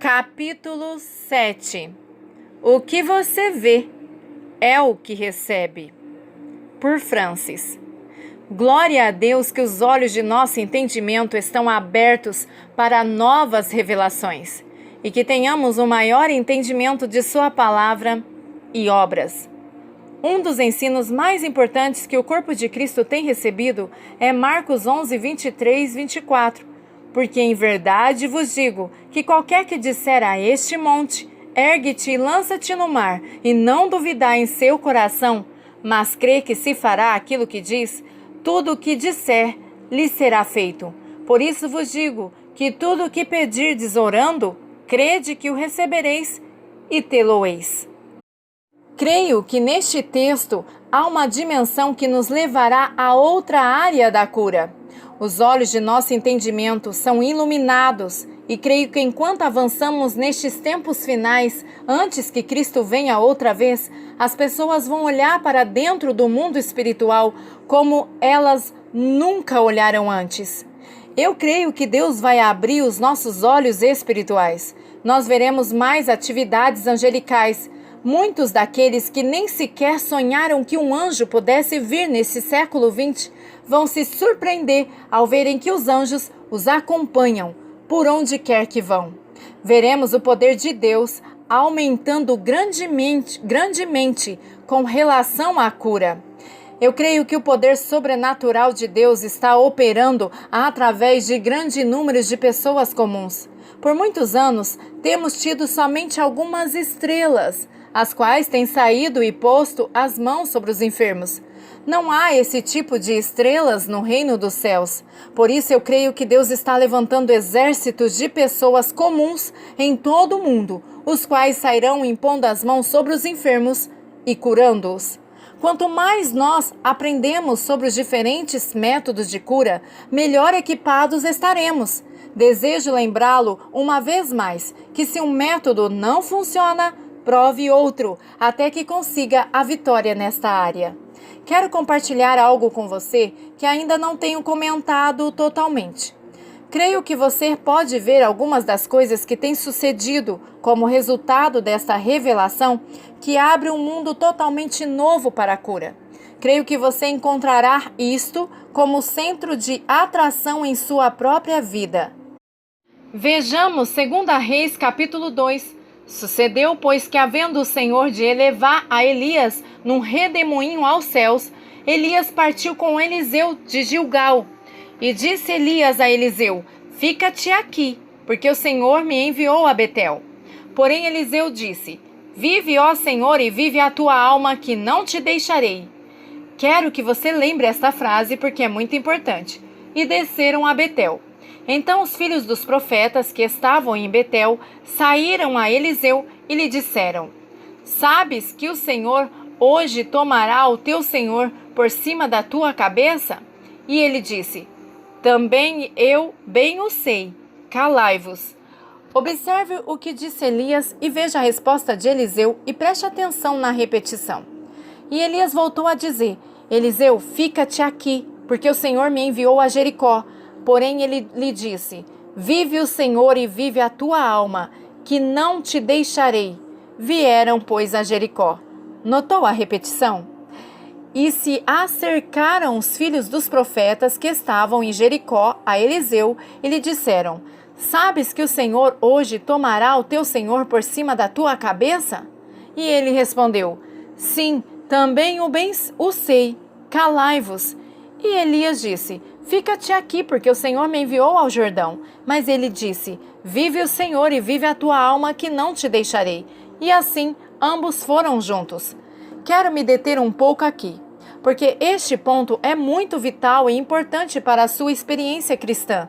Capítulo 7. O que você vê é o que recebe. Por Francis. Glória a Deus que os olhos de nosso entendimento estão abertos para novas revelações e que tenhamos um maior entendimento de sua palavra e obras. Um dos ensinos mais importantes que o corpo de Cristo tem recebido é Marcos 11, 23, 24. Porque em verdade vos digo que qualquer que disser a este monte, ergue-te e lança-te no mar, e não duvidar em seu coração, mas crê que se fará aquilo que diz, tudo o que disser lhe será feito. Por isso vos digo que tudo o que pedirdes orando, crede que o recebereis e tê-lo-eis. Creio que neste texto há uma dimensão que nos levará a outra área da cura. Os olhos de nosso entendimento são iluminados e creio que enquanto avançamos nestes tempos finais, antes que Cristo venha outra vez, as pessoas vão olhar para dentro do mundo espiritual como elas nunca olharam antes. Eu creio que Deus vai abrir os nossos olhos espirituais. Nós veremos mais atividades angelicais. Muitos daqueles que nem sequer sonharam que um anjo pudesse vir nesse século XX vão se surpreender ao verem que os anjos os acompanham por onde quer que vão. Veremos o poder de Deus aumentando grandemente com relação à cura. Eu creio que o poder sobrenatural de Deus está operando através de grande número de pessoas comuns. Por muitos anos, temos tido somente algumas estrelas, as quais têm saído e posto as mãos sobre os enfermos. Não há esse tipo de estrelas no reino dos céus. Por isso eu creio que Deus está levantando exércitos de pessoas comuns em todo o mundo, os quais sairão impondo as mãos sobre os enfermos e curando-os. Quanto mais nós aprendemos sobre os diferentes métodos de cura, melhor equipados estaremos. Desejo lembrá-lo uma vez mais que se um método não funciona, prove outro, até que consiga a vitória nesta área. Quero compartilhar algo com você que ainda não tenho comentado totalmente. Creio que você pode ver algumas das coisas que têm sucedido como resultado desta revelação que abre um mundo totalmente novo para a cura. Creio que você encontrará isto como centro de atração em sua própria vida. Vejamos 2 Reis capítulo 2. Sucedeu, pois, que havendo o Senhor de elevar a Elias num redemoinho aos céus, Elias partiu com Eliseu de Gilgal. E disse Elias a Eliseu: fica-te aqui, porque o Senhor me enviou a Betel. Porém Eliseu disse: vive, ó Senhor, e vive a tua alma, que não te deixarei. Quero que você lembre esta frase, porque é muito importante. E desceram a Betel. Então os filhos dos profetas que estavam em Betel saíram a Eliseu e lhe disseram: sabes que o Senhor hoje tomará o teu senhor por cima da tua cabeça? E ele disse: também eu bem o sei, calai-vos. Observe o que disse Elias e veja a resposta de Eliseu e preste atenção na repetição. E Elias voltou a dizer: Eliseu, fica-te aqui, porque o Senhor me enviou a Jericó. Porém ele lhe disse: vive o Senhor e vive a tua alma, que não te deixarei. Vieram, pois, a Jericó. Notou a repetição? E se acercaram os filhos dos profetas que estavam em Jericó a Eliseu e lhe disseram: sabes que o Senhor hoje tomará o teu senhor por cima da tua cabeça? E ele respondeu: sim, também o sei, calai-vos. E Elias disse: fica-te aqui, porque o Senhor me enviou ao Jordão. Mas ele disse: vive o Senhor e vive a tua alma, que não te deixarei. E assim, ambos foram juntos. Quero me deter um pouco aqui, porque este ponto é muito vital e importante para a sua experiência cristã.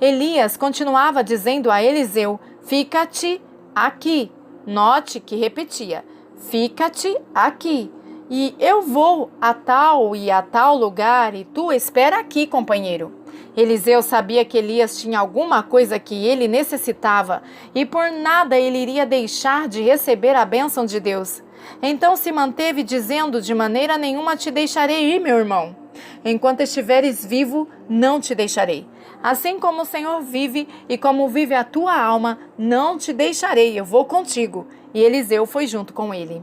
Elias continuava dizendo a Eliseu: fica-te aqui. Note que repetia: fica-te aqui. E eu vou a tal e a tal lugar, e tu espera aqui, companheiro. Eliseu sabia que Elias tinha alguma coisa que ele necessitava, e por nada ele iria deixar de receber a bênção de Deus. Então se manteve dizendo: de maneira nenhuma te deixarei ir, meu irmão. Enquanto estiveres vivo, não te deixarei. Assim como o Senhor vive e como vive a tua alma, não te deixarei, eu vou contigo. E Eliseu foi junto com ele.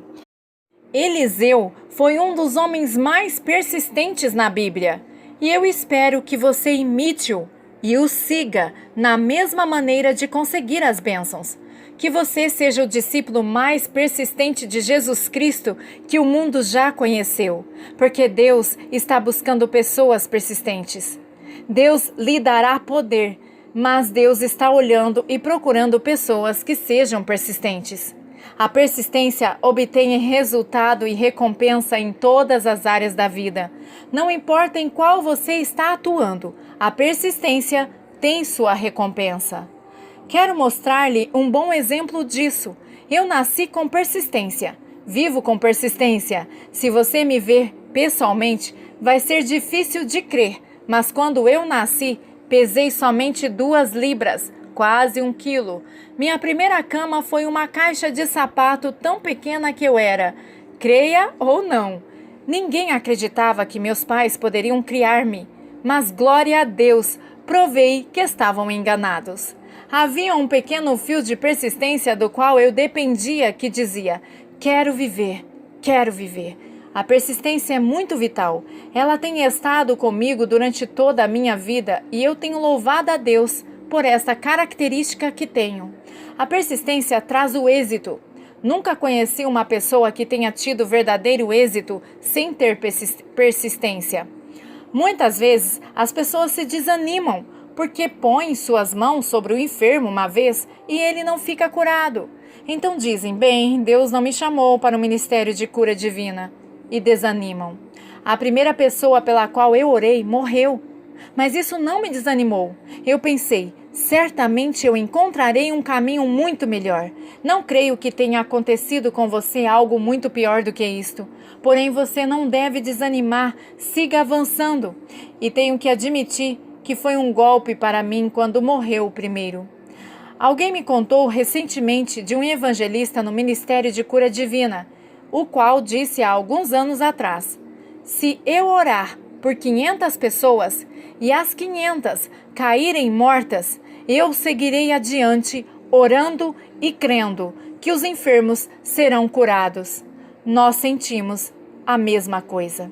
Eliseu foi um dos homens mais persistentes na Bíblia. E eu espero que você imite-o e o siga na mesma maneira de conseguir as bênçãos. Que você seja o discípulo mais persistente de Jesus Cristo que o mundo já conheceu, porque Deus está buscando pessoas persistentes. Deus lhe dará poder, mas Deus está olhando e procurando pessoas que sejam persistentes. A persistência obtém resultado e recompensa em todas as áreas da vida. Não importa em qual você está atuando, a persistência tem sua recompensa. Quero mostrar-lhe um bom exemplo disso. Eu nasci com persistência. Vivo com persistência. Se você me ver pessoalmente, vai ser difícil de crer, mas quando eu nasci, pesei somente 2 libras, quase 1 quilo. Minha primeira cama foi uma caixa de sapato tão pequena que eu era. Creia ou não. Ninguém acreditava que meus pais poderiam criar-me, mas glória a Deus, provei que estavam enganados. Havia um pequeno fio de persistência do qual eu dependia que dizia: quero viver, quero viver. A persistência é muito vital. Ela tem estado comigo durante toda a minha vida e eu tenho louvado a Deus por esta característica que tenho. A persistência traz o êxito. Nunca conheci uma pessoa que tenha tido verdadeiro êxito sem ter persistência. Muitas vezes as pessoas se desanimam porque põem suas mãos sobre o enfermo uma vez e ele não fica curado. Então dizem: bem, Deus não me chamou para o ministério de cura divina. E desanimam. A primeira pessoa pela qual eu orei morreu. Mas isso não me desanimou. Eu pensei: certamente eu encontrarei um caminho muito melhor. Não creio que tenha acontecido com você algo muito pior do que isto. Porém, você não deve desanimar. Siga avançando. E tenho que admitir que foi um golpe para mim quando morreu o primeiro. Alguém me contou recentemente de um evangelista no Ministério de Cura Divina, o qual disse há alguns anos atrás: se eu orar por 500 pessoas e as 500 caírem mortas, eu seguirei adiante orando e crendo que os enfermos serão curados. Nós sentimos a mesma coisa.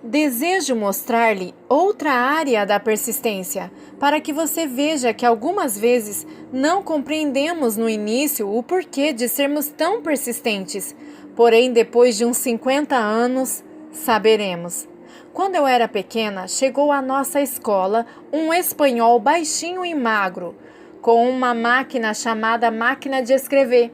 Desejo mostrar-lhe outra área da persistência, para que você veja que algumas vezes não compreendemos no início o porquê de sermos tão persistentes, porém depois de uns 50 anos, saberemos. Quando eu era pequena, chegou à nossa escola um espanhol baixinho e magro, com uma máquina chamada máquina de escrever.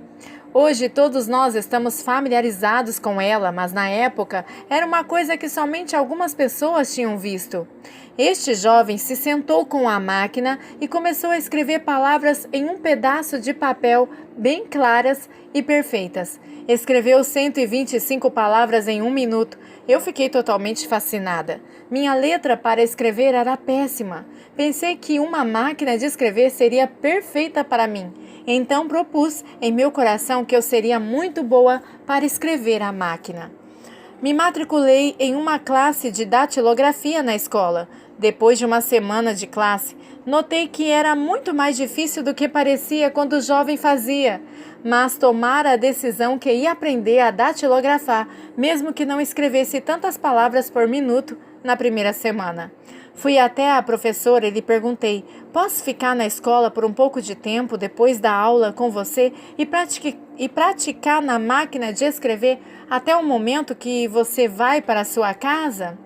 Hoje todos nós estamos familiarizados com ela, mas na época era uma coisa que somente algumas pessoas tinham visto. Este jovem se sentou com a máquina e começou a escrever palavras em um pedaço de papel bem claras e perfeitas. Escreveu 125 palavras em 1 minuto. Eu fiquei totalmente fascinada. Minha letra para escrever era péssima. Pensei que uma máquina de escrever seria perfeita para mim. Então propus em meu coração que eu seria muito boa para escrever a máquina. Me matriculei em uma classe de datilografia na escola. Depois de uma semana de classe, notei que era muito mais difícil do que parecia quando o jovem fazia. Mas tomara a decisão que ia aprender a datilografar, mesmo que não escrevesse tantas palavras por minuto na primeira semana. Fui até a professora e lhe perguntei: posso ficar na escola por um pouco de tempo depois da aula com você e praticar na máquina de escrever até o momento que você vai para a sua casa?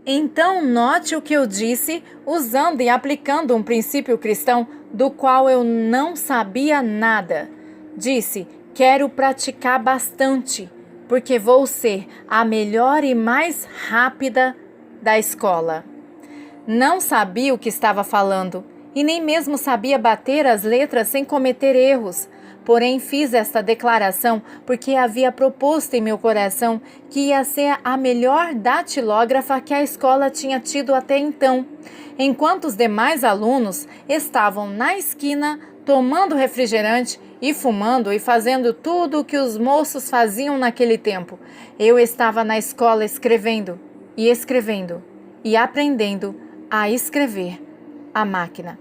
Então note o que eu disse, usando e aplicando um princípio cristão do qual eu não sabia nada. Disse: quero praticar bastante, porque vou ser a melhor e mais rápida da escola. Não sabia o que estava falando e nem mesmo sabia bater as letras sem cometer erros. Porém, fiz esta declaração porque havia proposto em meu coração que ia ser a melhor datilógrafa que a escola tinha tido até então, enquanto os demais alunos estavam na esquina tomando refrigerante e fumando e fazendo tudo o que os moços faziam naquele tempo. Eu estava na escola escrevendo e aprendendo a escrever a máquina.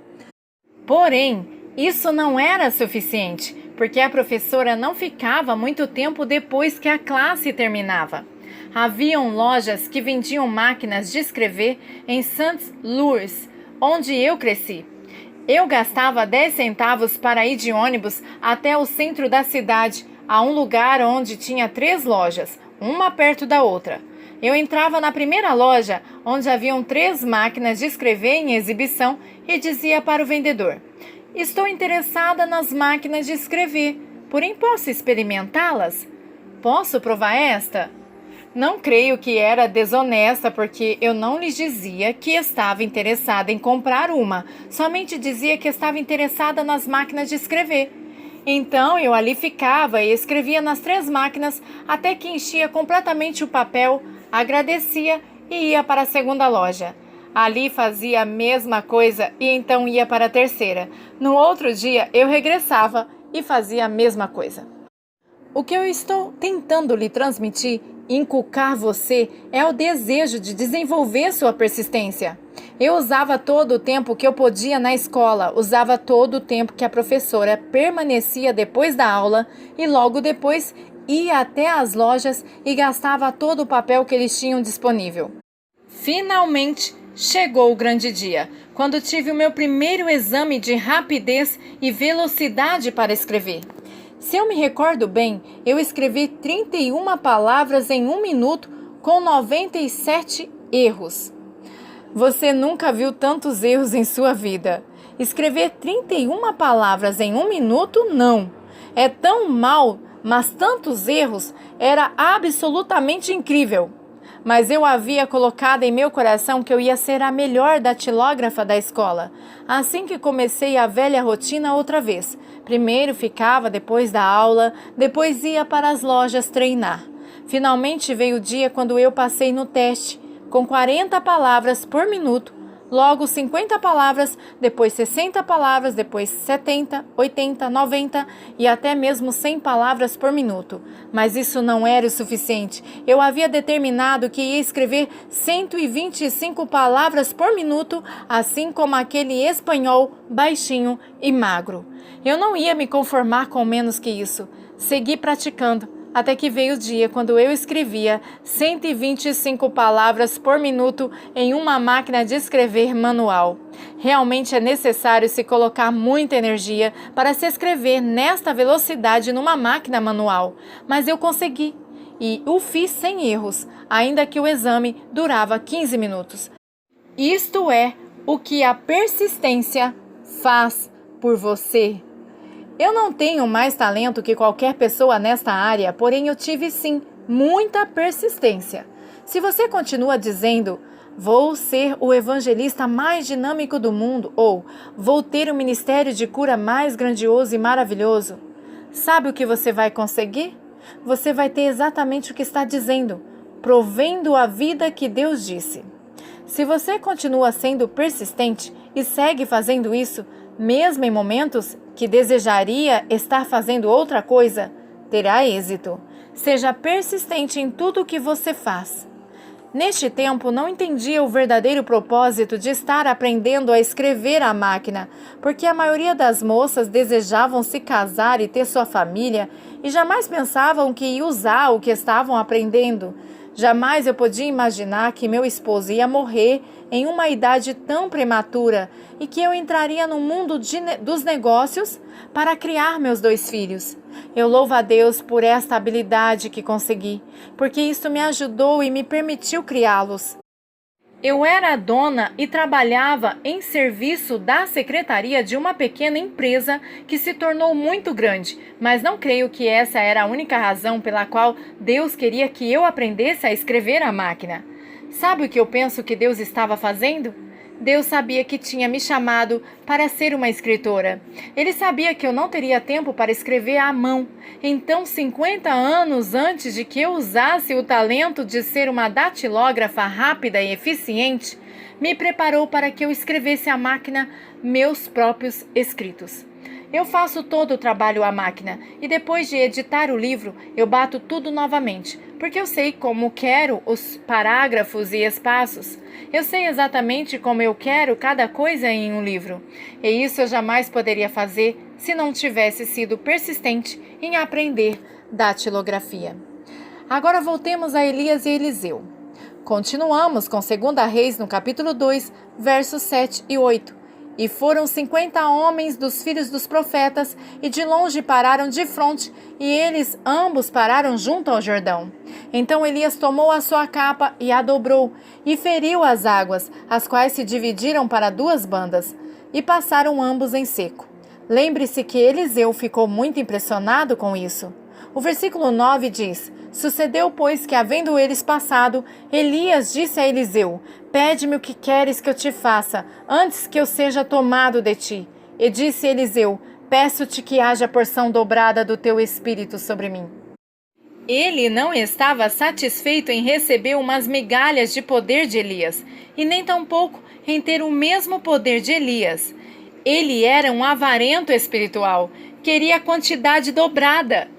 Porém, isso não era suficiente, porque a professora não ficava muito tempo depois que a classe terminava. Haviam lojas que vendiam máquinas de escrever em Saint-Louis, onde eu cresci. Eu gastava 10 centavos para ir de ônibus até o centro da cidade, a um lugar onde tinha 3 lojas, uma perto da outra. Eu entrava na primeira loja, onde haviam 3 máquinas de escrever em exibição, e dizia para o vendedor: "Estou interessada nas máquinas de escrever, porém posso experimentá-las? Posso provar esta?" Não creio que era desonesta, porque eu não lhes dizia que estava interessada em comprar uma, somente dizia que estava interessada nas máquinas de escrever. Então eu ali ficava e escrevia nas 3 máquinas até que enchia completamente o papel, agradecia e ia para a segunda loja. Ali fazia a mesma coisa e então ia para a terceira. No outro dia eu regressava e fazia a mesma coisa. O que eu estou tentando lhe transmitir, inculcar você, é o desejo de desenvolver sua persistência. Eu usava todo o tempo que eu podia na escola, usava todo o tempo que a professora permanecia depois da aula e logo depois ia até as lojas e gastava todo o papel que eles tinham disponível. Finalmente chegou o grande dia, quando tive o meu primeiro exame de rapidez e velocidade para escrever. Se eu me recordo bem, eu escrevi 31 palavras em 1 minuto com 97 erros. Você nunca viu tantos erros em sua vida. Escrever 31 palavras em 1 minuto, não. É tão mal, mas tantos erros, era absolutamente incrível. Mas eu havia colocado em meu coração que eu ia ser a melhor datilógrafa da escola. Assim que comecei a velha rotina outra vez. Primeiro ficava depois da aula, depois ia para as lojas treinar. Finalmente veio o dia quando eu passei no teste, com 40 palavras por minuto, logo 50 palavras, depois 60 palavras, depois 70, 80, 90 e até mesmo 100 palavras por minuto. Mas isso não era o suficiente. Eu havia determinado que ia escrever 125 palavras por minuto, assim como aquele espanhol baixinho e magro. Eu não ia me conformar com menos que isso. Segui praticando. Até que veio o dia quando eu escrevia 125 palavras por minuto em uma máquina de escrever manual. Realmente é necessário se colocar muita energia para se escrever nesta velocidade numa máquina manual. Mas eu consegui e o fiz sem erros, ainda que o exame durava 15 minutos. Isto é o que a persistência faz por você. Eu não tenho mais talento que qualquer pessoa nesta área, porém eu tive sim muita persistência. Se você continua dizendo, vou ser o evangelista mais dinâmico do mundo, ou vou ter o ministério de cura mais grandioso e maravilhoso, sabe o que você vai conseguir? Você vai ter exatamente o que está dizendo, provendo a vida que Deus disse. Se você continua sendo persistente e segue fazendo isso, mesmo em momentos que desejaria estar fazendo outra coisa, terá êxito. Seja persistente em tudo o que você faz. Neste tempo, não entendia o verdadeiro propósito de estar aprendendo a escrever à máquina, porque a maioria das moças desejavam se casar e ter sua família e jamais pensavam que ia usar o que estavam aprendendo. Jamais eu podia imaginar que meu esposo ia morrer em uma idade tão prematura e que eu entraria no mundo dos negócios para criar meus 2 filhos. Eu louvo a Deus por esta habilidade que consegui, porque isso me ajudou e me permitiu criá-los. Eu era dona e trabalhava em serviço da secretaria de uma pequena empresa que se tornou muito grande, mas não creio que essa era a única razão pela qual Deus queria que eu aprendesse a escrever à máquina. Sabe o que eu penso que Deus estava fazendo? Deus sabia que tinha me chamado para ser uma escritora. Ele sabia que eu não teria tempo para escrever à mão. Então, 50 anos antes de que eu usasse o talento de ser uma datilógrafa rápida e eficiente, me preparou para que eu escrevesse à máquina meus próprios escritos. Eu faço todo o trabalho à máquina e depois de editar o livro, eu bato tudo novamente, porque eu sei como quero os parágrafos e espaços. Eu sei exatamente como eu quero cada coisa em um livro. E isso eu jamais poderia fazer se não tivesse sido persistente em aprender datilografia. Agora voltemos a Elias e Eliseu. Continuamos com 2 Reis no capítulo 2, versos 7 e 8. E foram 50 homens dos filhos dos profetas, e de longe pararam de fronte, e eles ambos pararam junto ao Jordão. Então Elias tomou a sua capa e a dobrou, e feriu as águas, as quais se dividiram para 2 bandas, e passaram ambos em seco. Lembre-se que Eliseu ficou muito impressionado com isso. O versículo 9 diz: Sucedeu, pois, que, havendo eles passado, Elias disse a Eliseu: Pede-me o que queres que eu te faça, antes que eu seja tomado de ti. E disse Eliseu: Peço-te que haja porção dobrada do teu espírito sobre mim. Ele não estava satisfeito em receber umas migalhas de poder de Elias, e nem tampouco em ter o mesmo poder de Elias. Ele era um avarento espiritual, queria a quantidade dobrada.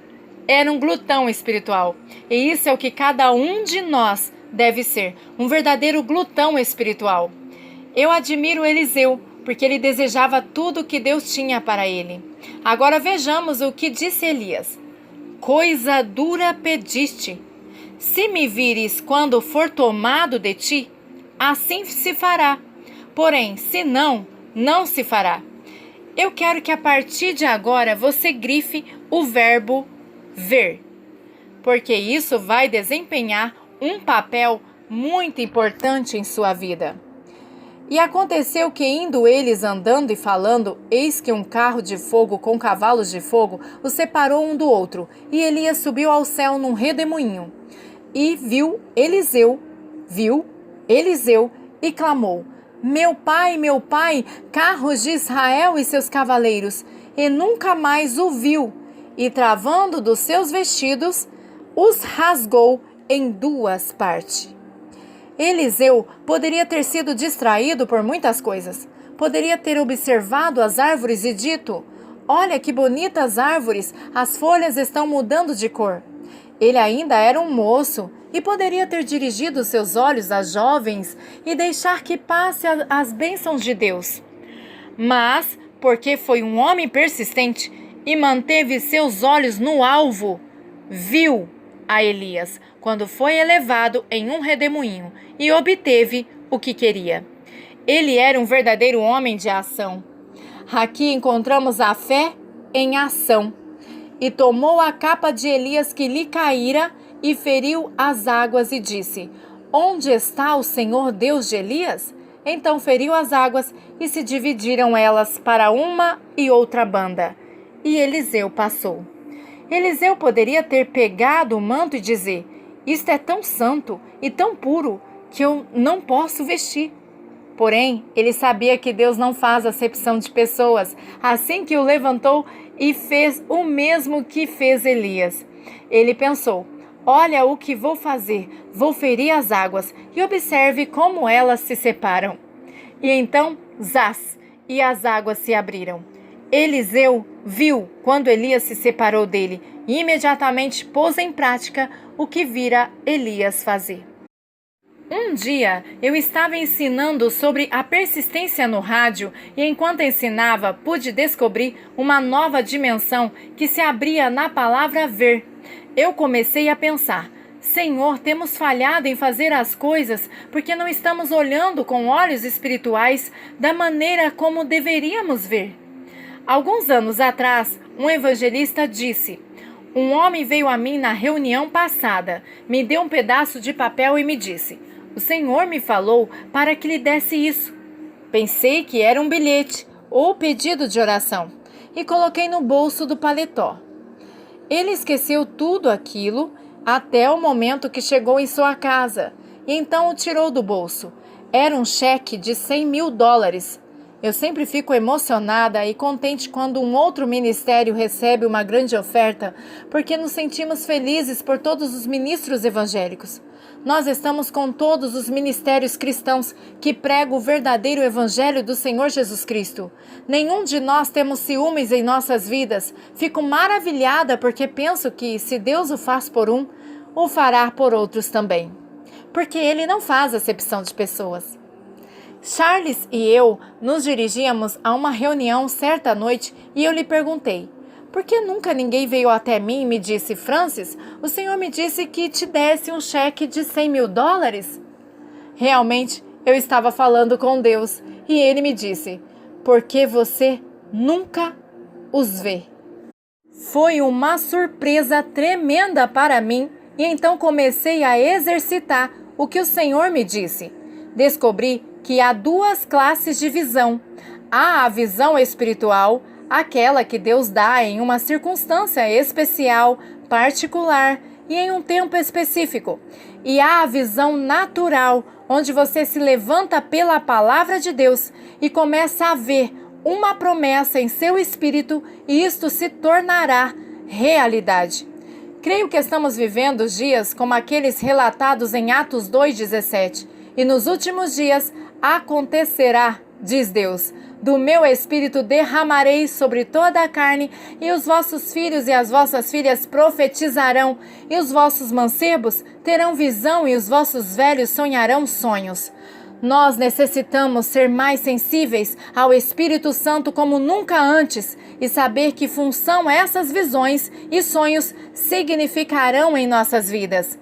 Era um glutão espiritual. E isso é o que cada um de nós deve ser, um verdadeiro glutão espiritual. Eu admiro Eliseu, porque ele desejava tudo o que Deus tinha para ele. Agora vejamos o que disse Elias. Coisa dura pediste. Se me vires quando for tomado de ti, assim se fará. Porém, se não, não se fará. Eu quero que a partir de agora você grife o verbo ver, porque isso vai desempenhar um papel muito importante em sua vida. E aconteceu que, indo eles andando e falando, eis que um carro de fogo com cavalos de fogo os separou um do outro, e Elias subiu ao céu num redemoinho. E viu Eliseu, e clamou: meu pai, carros de Israel e seus cavaleiros! E nunca mais o viu. E travando dos seus vestidos, os rasgou em 2 partes. Eliseu poderia ter sido distraído por muitas coisas. Poderia ter observado as árvores e dito: olha que bonitas árvores, as folhas estão mudando de cor. Ele ainda era um moço e poderia ter dirigido seus olhos às jovens e deixar que passe as bênçãos de Deus. Mas, porque foi um homem persistente e manteve seus olhos no alvo, viu a Elias quando foi elevado em um redemoinho e obteve o que queria. Ele era um verdadeiro homem de ação. Aqui encontramos a fé em ação. E tomou a capa de Elias que lhe caíra e feriu as águas e disse: onde está o Senhor Deus de Elias? Então feriu as águas e se dividiram elas para uma e outra banda. E Eliseu passou. Eliseu poderia ter pegado o manto e dizer: isto é tão santo e tão puro que eu não posso vestir. Porém, ele sabia que Deus não faz acepção de pessoas, assim que o levantou e fez o mesmo que fez Elias. Ele pensou: olha o que vou fazer, vou ferir as águas e observe como elas se separam. E então, zás, e as águas se abriram. Eliseu viu quando Elias se separou dele e imediatamente pôs em prática o que vira Elias fazer. Um dia, eu estava ensinando sobre a persistência no rádio e enquanto ensinava, pude descobrir uma nova dimensão que se abria na palavra ver. Eu comecei a pensar: Senhor, temos falhado em fazer as coisas porque não estamos olhando com olhos espirituais da maneira como deveríamos ver. Alguns anos atrás, um evangelista disse: um homem veio a mim na reunião passada, me deu um pedaço de papel e me disse: o Senhor me falou para que lhe desse isso. Pensei que era um bilhete ou pedido de oração e coloquei no bolso do paletó. Ele esqueceu tudo aquilo até o momento que chegou em sua casa e então o tirou do bolso. Era um cheque de $100.000. Eu sempre fico emocionada e contente quando um outro ministério recebe uma grande oferta, porque nos sentimos felizes por todos os ministros evangélicos. Nós estamos com todos os ministérios cristãos que pregam o verdadeiro evangelho do Senhor Jesus Cristo. Nenhum de nós temos ciúmes em nossas vidas. Fico maravilhada porque penso que, se Deus o faz por um, o fará por outros também. Porque Ele não faz acepção de pessoas. Charles e eu nos dirigíamos a uma reunião certa noite e eu lhe perguntei: por que nunca ninguém veio até mim e me disse: Francis, o Senhor me disse que te desse um cheque de $100.000? Realmente, eu estava falando com Deus e Ele me disse: porque você nunca os vê. Foi uma surpresa tremenda para mim e então comecei a exercitar o que o Senhor me disse. Descobri que há duas classes de visão. Há a visão espiritual, aquela que Deus dá em uma circunstância especial, particular e em um tempo específico. E há a visão natural, onde você se levanta pela palavra de Deus e começa a ver uma promessa em seu espírito e isto se tornará realidade. Creio que estamos vivendo dias como aqueles relatados em Atos 2,17. E nos últimos dias acontecerá, diz Deus, do meu espírito derramarei sobre toda a carne, e os vossos filhos e as vossas filhas profetizarão, e os vossos mancebos terão visão, e os vossos velhos sonharão sonhos. Nós necessitamos ser mais sensíveis ao Espírito Santo como nunca antes e saber que função essas visões e sonhos significarão em nossas vidas.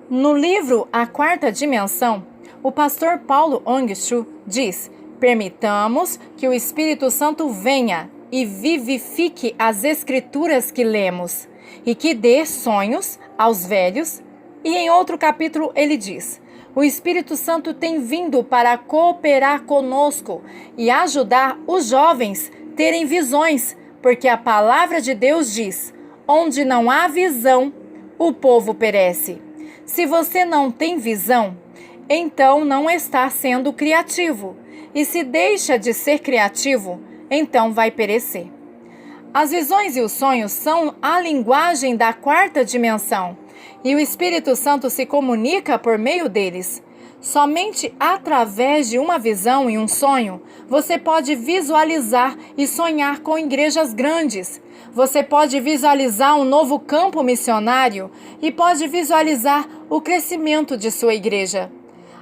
No livro A Quarta Dimensão, o pastor Paulo Ongstru diz: permitamos que o Espírito Santo venha e vivifique as escrituras que lemos e que dê sonhos aos velhos. E em outro capítulo ele diz: o Espírito Santo tem vindo para cooperar conosco e ajudar os jovens a terem visões, porque a palavra de Deus diz: onde não há visão, o povo perece. Se você não tem visão, então não está sendo criativo. E se deixa de ser criativo, então vai perecer. As visões e os sonhos são a linguagem da quarta dimensão, e o Espírito Santo se comunica por meio deles. Somente através de uma visão e um sonho, você pode visualizar e sonhar com igrejas grandes. Você pode visualizar um novo campo missionário e pode visualizar o crescimento de sua igreja.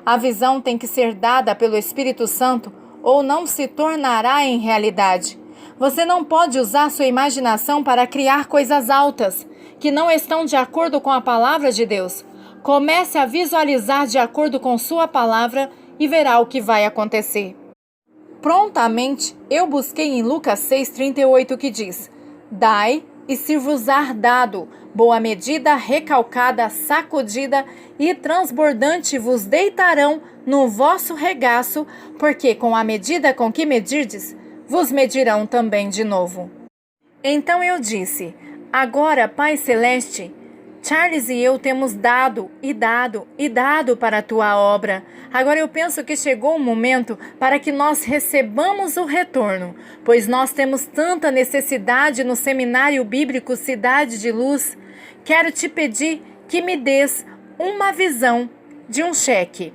A visão tem que ser dada pelo Espírito Santo ou não se tornará em realidade. Você não pode usar sua imaginação para criar coisas altas que não estão de acordo com a palavra de Deus. Comece a visualizar de acordo com sua palavra e verá o que vai acontecer. Prontamente, eu busquei em Lucas 6,38 que diz: dai e se vos dado, boa medida, recalcada, sacudida e transbordante vos deitarão no vosso regaço, porque com a medida com que medirdes, vos medirão também de novo. Então eu disse: agora, Pai Celeste, Charles e eu temos dado para a tua obra. Agora eu penso que chegou o momento para que nós recebamos o retorno, pois nós temos tanta necessidade no Seminário Bíblico Cidade de Luz. Quero te pedir que me des uma visão de um cheque.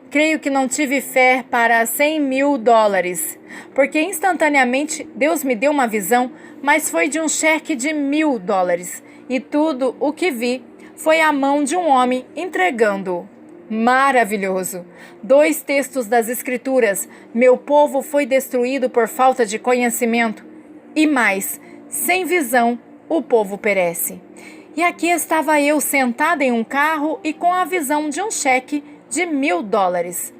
Creio que não tive fé para $100.000, porque instantaneamente Deus me deu uma visão, mas foi de um cheque de $1.000. E tudo o que vi foi a mão de um homem entregando-o. Maravilhoso! 2 textos das Escrituras: meu povo foi destruído por falta de conhecimento. E mais, sem visão, o povo perece. E aqui estava eu sentada em um carro e com a visão de um cheque de $1.000.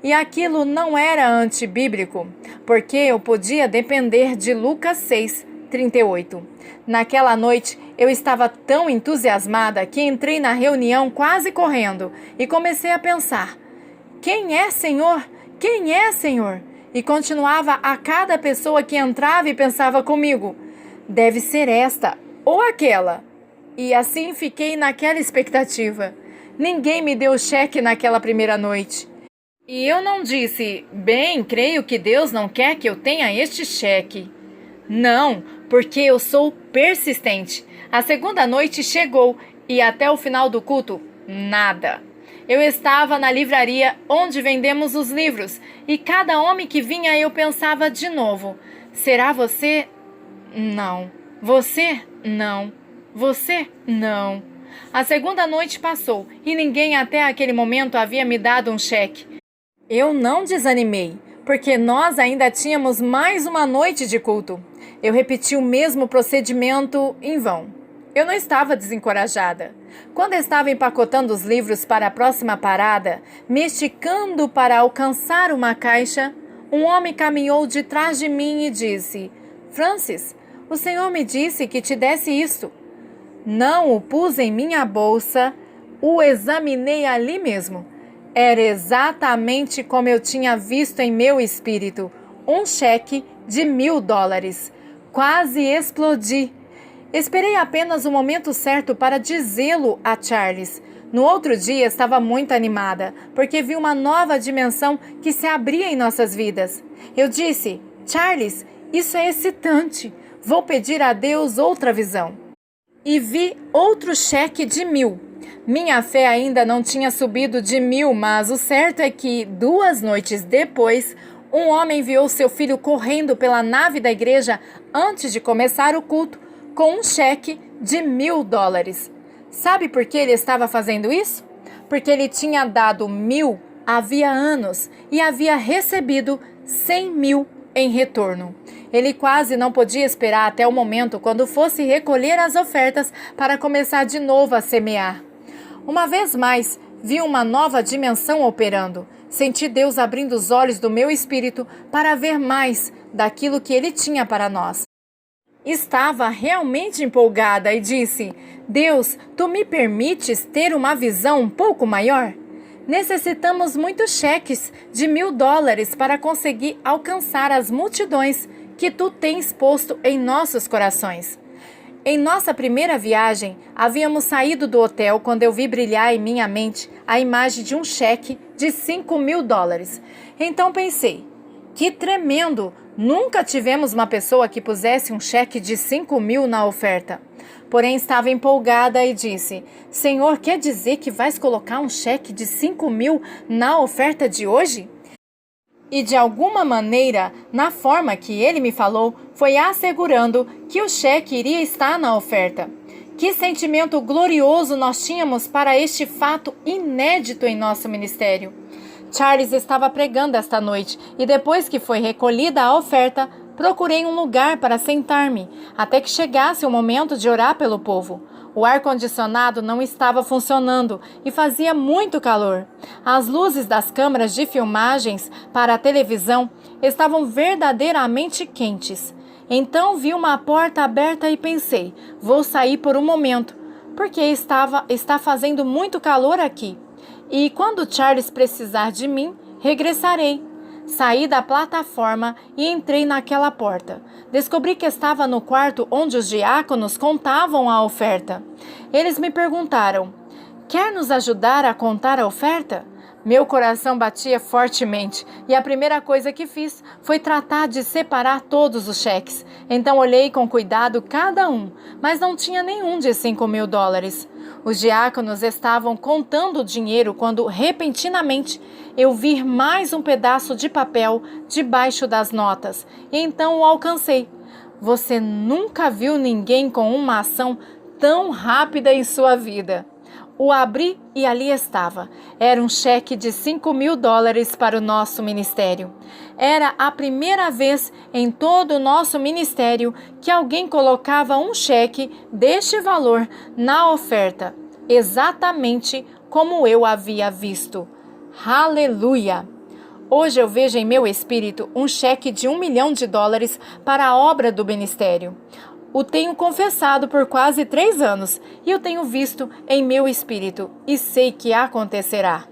E aquilo não era antibíblico, porque eu podia depender de Lucas 6,38. Naquela noite, eu estava tão entusiasmada que entrei na reunião quase correndo e comecei a pensar: quem é, Senhor? Quem é, Senhor? E continuava a cada pessoa que entrava e pensava comigo: deve ser esta ou aquela. E assim fiquei naquela expectativa. Ninguém me deu cheque naquela primeira noite. E eu não disse, bem, creio que Deus não quer que eu tenha este cheque. Não, porque eu sou persistente. A segunda noite chegou e até o final do culto, nada. Eu estava na livraria onde vendemos os livros e cada homem que vinha eu pensava de novo: será você? Não. Você? Não. Você? Não. A segunda noite passou e ninguém até aquele momento havia me dado um cheque. Eu não desanimei, porque nós ainda tínhamos mais uma noite de culto. Eu repeti o mesmo procedimento em vão. Eu não estava desencorajada. Quando estava empacotando os livros para a próxima parada, me esticando para alcançar uma caixa, um homem caminhou de trás de mim e disse: Francis, o Senhor me disse que te desse isto. Não o pus em minha bolsa, o examinei ali mesmo. Era exatamente como eu tinha visto em meu espírito, um cheque de $1.000. Quase explodi. Esperei apenas o momento certo para dizê-lo a Charles. No outro dia estava muito animada, porque vi uma nova dimensão que se abria em nossas vidas. Eu disse: Charles, isso é excitante. Vou pedir a Deus outra visão. E vi outro cheque de 1.000. Minha fé ainda não tinha subido de 1.000, mas o certo é que, 2 noites depois, um homem enviou seu filho correndo pela nave da igreja antes de começar o culto, com um cheque de $1.000. Sabe por que ele estava fazendo isso? Porque ele tinha dado 1.000 havia anos e havia recebido 100.000 em retorno. Ele quase não podia esperar até o momento quando fosse recolher as ofertas para começar de novo a semear. Uma vez mais, vi uma nova dimensão operando. Senti Deus abrindo os olhos do meu espírito para ver mais daquilo que Ele tinha para nós. Estava realmente empolgada e disse: Deus, Tu me permites ter uma visão um pouco maior? Necessitamos muitos cheques de $1.000 para conseguir alcançar as multidões que Tu tens posto em nossos corações. Em nossa primeira viagem, havíamos saído do hotel quando eu vi brilhar em minha mente a imagem de um cheque de $5.000. Então pensei: que tremendo! Nunca tivemos uma pessoa que pusesse um cheque de 5.000 na oferta. Porém, estava empolgada e disse: Senhor, quer dizer que vais colocar um cheque de 5.000 na oferta de hoje? E de alguma maneira, na forma que ele me falou, foi assegurando que o cheque iria estar na oferta. Que sentimento glorioso nós tínhamos para este fato inédito em nosso ministério. Charles estava pregando esta noite e depois que foi recolhida a oferta, procurei um lugar para sentar-me, até que chegasse o momento de orar pelo povo. O ar-condicionado não estava funcionando e fazia muito calor. As luzes das câmeras de filmagens para a televisão estavam verdadeiramente quentes. Então vi uma porta aberta e pensei: vou sair por um momento, porque está fazendo muito calor aqui. E quando Charles precisar de mim, regressarei. Saí da plataforma e entrei naquela porta. Descobri que estava no quarto onde os diáconos contavam a oferta. Eles me perguntaram: quer nos ajudar a contar a oferta? Meu coração batia fortemente e a primeira coisa que fiz foi tratar de separar todos os cheques. Então olhei com cuidado cada um, mas não tinha nenhum de $5.000. Os diáconos estavam contando o dinheiro quando, repentinamente, eu vi mais um pedaço de papel debaixo das notas e então o alcancei. Você nunca viu ninguém com uma ação tão rápida em sua vida. O abri e ali estava. Era um cheque de $5.000 para o nosso ministério. Era a primeira vez em todo o nosso ministério que alguém colocava um cheque deste valor na oferta, exatamente como eu havia visto. Aleluia! Hoje eu vejo em meu espírito um cheque de $1 milhão para a obra do ministério. O tenho confessado por quase 3 anos e o tenho visto em meu espírito e sei que acontecerá.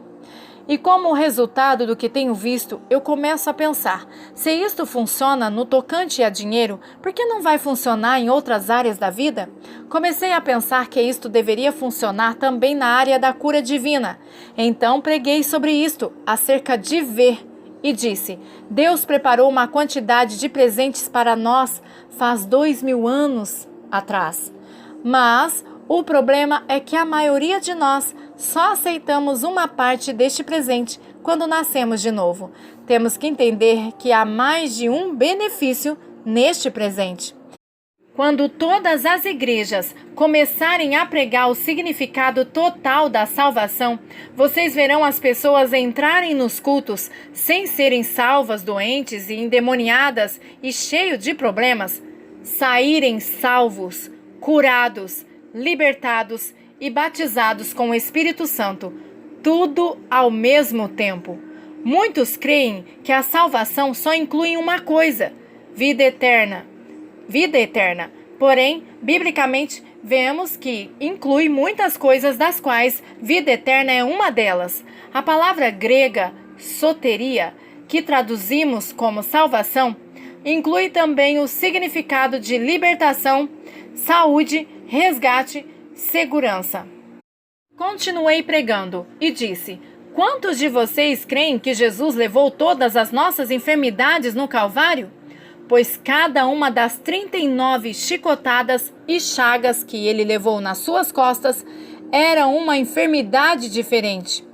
E como resultado do que tenho visto, eu começo a pensar, se isto funciona no tocante a dinheiro, por que não vai funcionar em outras áreas da vida? Comecei a pensar que isto deveria funcionar também na área da cura divina. Então preguei sobre isto, acerca de ver, e disse, Deus preparou uma quantidade de presentes para nós faz 2000 anos atrás. Mas o problema é que a maioria de nós só aceitamos uma parte deste presente quando nascemos de novo. Temos que entender que há mais de um benefício neste presente. Quando todas as igrejas começarem a pregar o significado total da salvação, vocês verão as pessoas entrarem nos cultos sem serem salvas, doentes e endemoniadas e cheios de problemas, saírem salvos, curados, libertados e batizados com o Espírito Santo, tudo ao mesmo tempo. Muitos creem que a salvação só inclui uma coisa, vida eterna. Porém, biblicamente, vemos que inclui muitas coisas das quais vida eterna é uma delas. A palavra grega, soteria, que traduzimos como salvação, inclui também o significado de libertação, saúde, resgate, segurança. Continuei pregando e disse, quantos de vocês creem que Jesus levou todas as nossas enfermidades no Calvário? Pois cada uma das 39 chicotadas e chagas que ele levou nas suas costas era uma enfermidade diferente.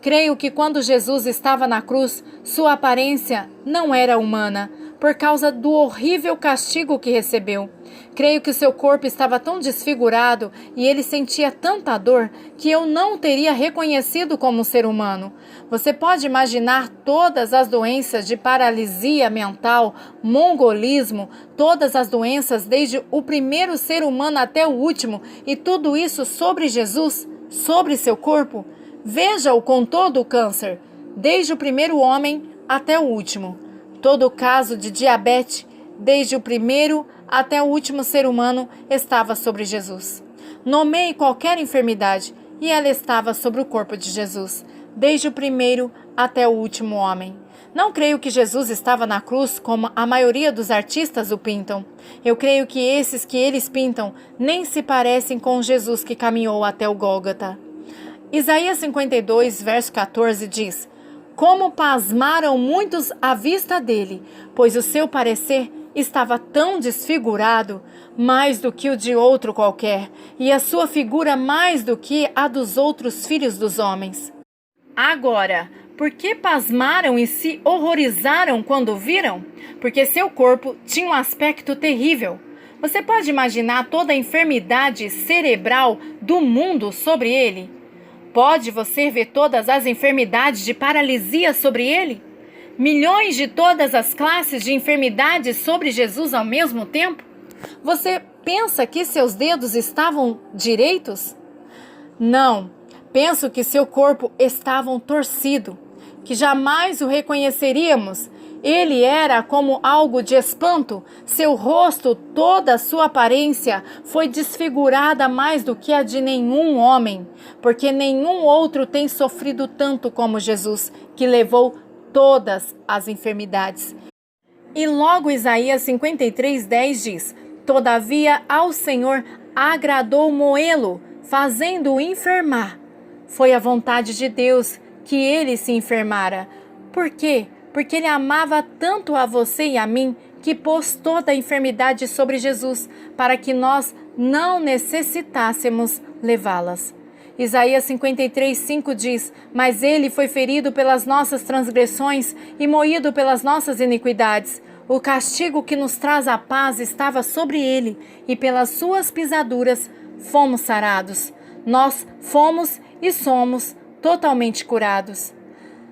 Creio que quando Jesus estava na cruz, sua aparência não era humana, por causa do horrível castigo que recebeu. Creio que seu corpo estava tão desfigurado e ele sentia tanta dor que eu não o teria reconhecido como ser humano. Você pode imaginar todas as doenças de paralisia mental, mongolismo, todas as doenças desde o primeiro ser humano até o último, e tudo isso sobre Jesus, sobre seu corpo? Veja-o com todo o câncer, desde o primeiro homem até o último. Todo o caso de diabetes, desde o primeiro até o último ser humano, estava sobre Jesus. Nomeie qualquer enfermidade e ela estava sobre o corpo de Jesus, desde o primeiro até o último homem. Não creio que Jesus estava na cruz como a maioria dos artistas o pintam. Eu creio que esses que eles pintam nem se parecem com Jesus que caminhou até o Gólgota. Isaías 52, verso 14 diz, como pasmaram muitos à vista dele, pois o seu parecer estava tão desfigurado, mais do que o de outro qualquer, e a sua figura mais do que a dos outros filhos dos homens. Agora, por que pasmaram e se horrorizaram quando o viram? Porque seu corpo tinha um aspecto terrível. Você pode imaginar toda a enfermidade cerebral do mundo sobre ele? Pode você ver todas as enfermidades de paralisia sobre ele? Milhões de todas as classes de enfermidades sobre Jesus ao mesmo tempo? Você pensa que seus dedos estavam direitos? Não, penso que seu corpo estava torcido, que jamais o reconheceríamos. Ele era como algo de espanto. Seu rosto, toda a sua aparência foi desfigurada mais do que a de nenhum homem, porque nenhum outro tem sofrido tanto como Jesus, que levou todas as enfermidades. E logo Isaías 53:10 diz, todavia ao Senhor agradou moê-lo, fazendo-o enfermar. Foi a vontade de Deus que ele se enfermara. Por quê? Porque ele amava tanto a você e a mim, que pôs toda a enfermidade sobre Jesus, para que nós não necessitássemos levá-las. Isaías 53:5 diz, mas ele foi ferido pelas nossas transgressões e moído pelas nossas iniquidades. O castigo que nos traz a paz estava sobre ele, e pelas suas pisaduras fomos sarados. Nós fomos e somos totalmente curados.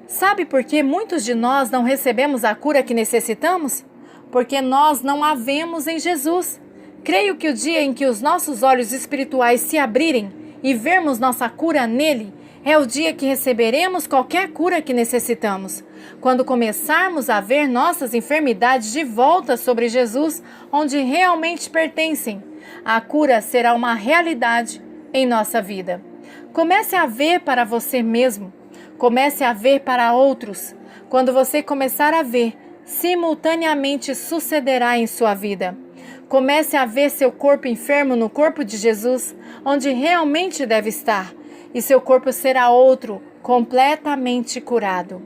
Sabe por que muitos de nós não recebemos a cura que necessitamos? Porque nós não a vemos em Jesus. Creio que o dia em que os nossos olhos espirituais se abrirem e vermos nossa cura nele, é o dia que receberemos qualquer cura que necessitamos. Quando começarmos a ver nossas enfermidades de volta sobre Jesus, onde realmente pertencem, a cura será uma realidade em nossa vida. Comece a ver para você mesmo. Comece a ver para outros. Quando você começar a ver, simultaneamente sucederá em sua vida. Comece a ver seu corpo enfermo no corpo de Jesus, onde realmente deve estar, e seu corpo será outro, completamente curado.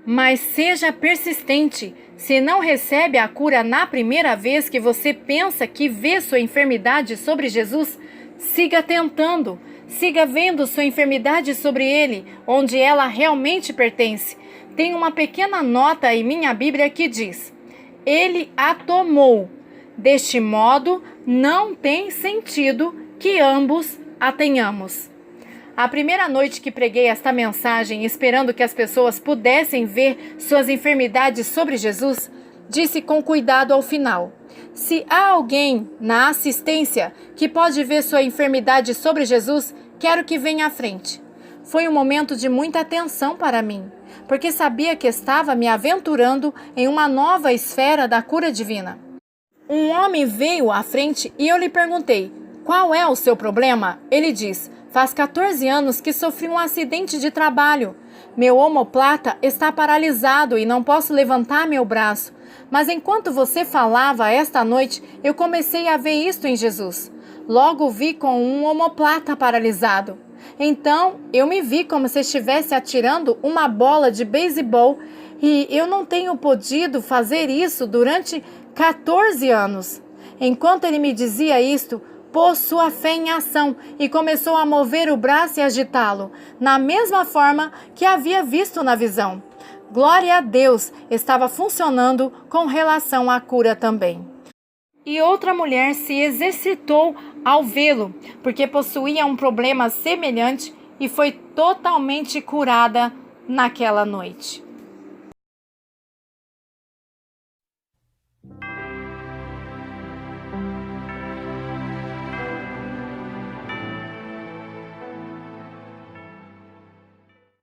Mas seja persistente. Se não recebe a cura na primeira vez que você pensa que vê sua enfermidade sobre Jesus, siga tentando. Siga vendo sua enfermidade sobre ele, onde ela realmente pertence. Tem uma pequena nota em minha Bíblia que diz: Ele a tomou. Deste modo, não tem sentido que ambos a tenhamos. A primeira noite que preguei esta mensagem, esperando que as pessoas pudessem ver suas enfermidades sobre Jesus, disse com cuidado ao final: se há alguém na assistência que pode ver sua enfermidade sobre Jesus, quero que venha à frente. Foi um momento de muita tensão para mim, porque sabia que estava me aventurando em uma nova esfera da cura divina. Um homem veio à frente e eu lhe perguntei: qual é o seu problema? Ele diz: faz 14 anos que sofri um acidente de trabalho. Meu omoplata está paralisado e não posso levantar meu braço. Mas enquanto você falava esta noite, eu comecei a ver isto em Jesus. Logo vi com um omoplata paralisado. Então eu me vi como se estivesse atirando uma bola de beisebol e eu não tenho podido fazer isso durante 14 anos. Enquanto ele me dizia isto, pôs sua fé em ação e começou a mover o braço e agitá-lo, na mesma forma que havia visto na visão. Glória a Deus, estava funcionando com relação à cura também. E outra mulher se exercitou ao vê-lo, porque possuía um problema semelhante e foi totalmente curada naquela noite.